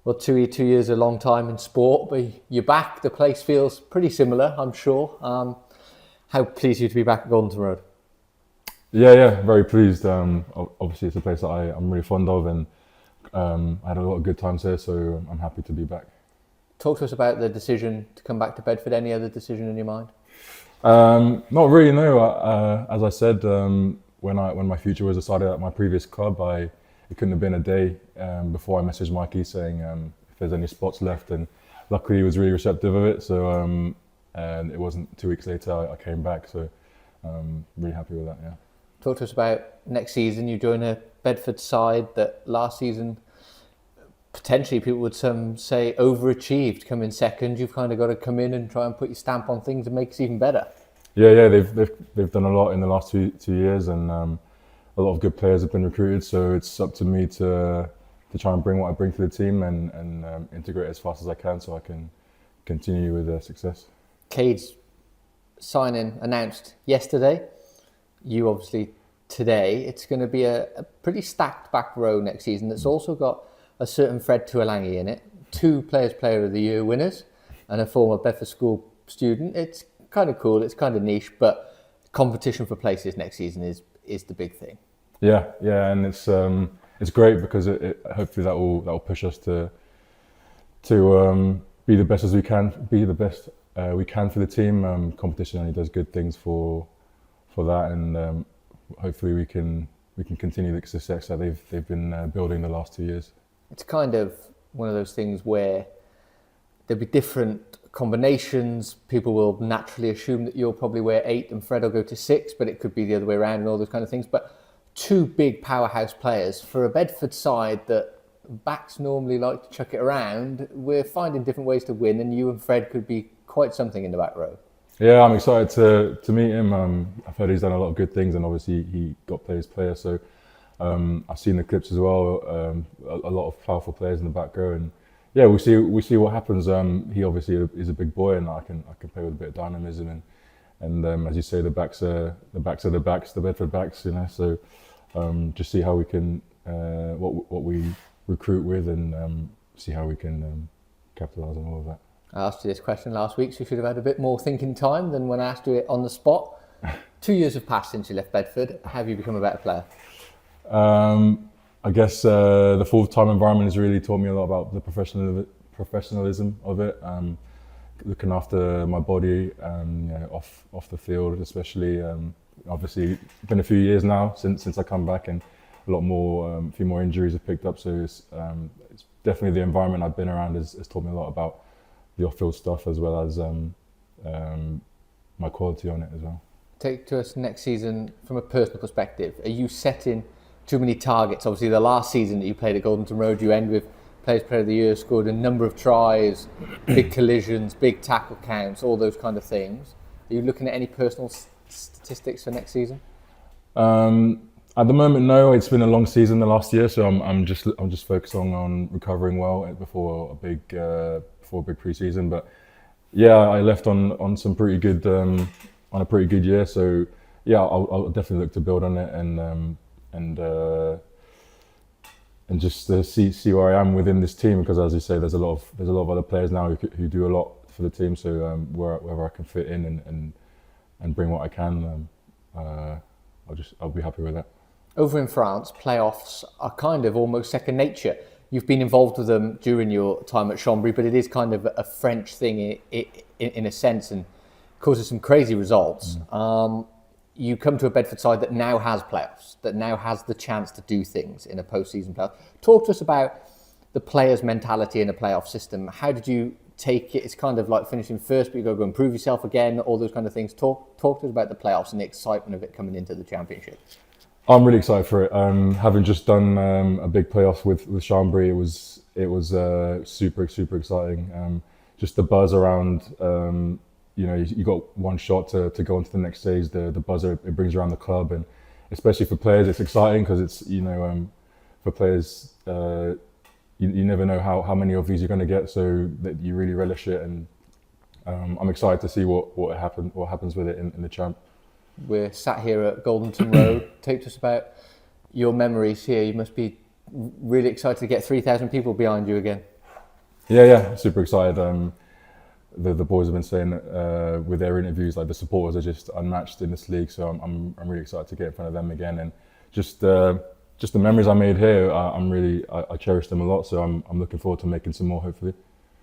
Well, 2 years is a long time in sport, but you're back. The place feels pretty similar, I'm sure. How pleased are you to be back at Goldington Road? Yeah, very pleased. Obviously, it's a place that I'm really fond of, and I had a lot of good times here, so I'm happy to be back. Talk to us about the decision to come back to Bedford. Any other decision in your mind? Not really, no. As I said, when my future was decided at my previous club, it couldn't have been a day before I messaged Mikey saying if there's any spots left, and luckily he was really receptive of it. So and it wasn't 2 weeks later I came back, so really happy with that. Yeah. Talk to us about next season. You join a Bedford side that last season potentially people would say overachieved, come in second. You've kind of got to come in and try and put your stamp on things and make it even better. Yeah, they've done a lot in the last two years, and a lot of good players have been recruited. So it's up to me to try and bring what I bring to the team and integrate as fast as I can, so I can continue with success. Cade's signing announced yesterday. You obviously today. It's going to be a pretty stacked back row next season. That's also got a certain Fred Tuolangi in it. 2 Players Player of the Year winners and a former Bedford School student. It's kind of cool. It's kind of niche, but competition for places next season is the big thing. Yeah, and it's great because it hopefully that will push us to be the best as we can, be the best we can for the team. Competition only does good things for that, and hopefully we can continue the success that they've been building the last 2 years. It's kind of one of those things where there'll be different combinations. People will naturally assume that you'll probably wear 8 and Fred will go to 6, but it could be the other way around and all those kind of things. But 2 big powerhouse players for a Bedford side that backs normally like to chuck it around. We're finding different ways to win, and you and Fred could be quite something in the back row. Yeah, I'm excited to meet him. I've heard he's done a lot of good things, and obviously he got Players Player. So I've seen the clips as well. A lot of powerful players in the back row, and yeah, we see what happens. He obviously is a big boy, and I can play with a bit of dynamism, and as you say, the backs are the Bedford backs, you know. So just see how we can what we recruit with, and see how we can capitalise on all of that. I asked you this question last week, so you should have had a bit more thinking time than when I asked you it on the spot. 2 years have passed since you left Bedford. How have you become a better player? I guess the full-time environment has really taught me a lot about the professionalism of it. Looking after my body, off the field, especially. Obviously, it's been a few years now since I come back, and a lot more, a few more injuries have picked up. So it's definitely the environment I've been around has taught me a lot about the off-field stuff, as well as my quality on it as well. Take to us next season from a personal perspective. Are you setting too many targets? Obviously, the last season that you played at Goldington Road, you end with Players Player of the Year, scored a number of tries, big collisions, big tackle counts, all those kind of things. Are you looking at any personal statistics for next season? At the moment, no. It's been a long season the last year, so I'm just focusing on recovering well before a big pre-season. But yeah, I left on some pretty good on a pretty good year. So yeah, I'll definitely look to build on it and just see where I am within this team, because as you say, there's a lot of other players now who do a lot for the team. So wherever I can fit in and bring what I can, I'll be happy with that. Over in France, playoffs are kind of almost second nature. You've been involved with them during your time at Chambéry, but it is kind of a French thing in a sense, and causes some crazy results. You come to a Bedford side that now has playoffs, that now has the chance to do things in a post-season playoff. Talk to us about the players' mentality in a playoff system. How did you take it? It's kind of like finishing first, but you've got to go and prove yourself again, all those kind of things. Talk to us about the playoffs and the excitement of it coming into the championship. I'm really excited for it. Having just done a big playoff with Chambéry, it was super exciting. Just the buzz around. You got one shot to go into the next stage. The buzz it brings around the club, and especially for players, it's exciting because it's for players you never know how many of these you're going to get, so that you really relish it. And I'm excited to see what happens with it in the champ. We're sat here at Goldington Road. Talk to us about your memories here. You must be really excited to get 3,000 people behind you again. Yeah, super excited. The boys have been saying with their interviews, like the supporters are just unmatched in this league. So I'm really excited to get in front of them again, and just the memories I made here. I cherish them a lot. So I'm looking forward to making some more, hopefully.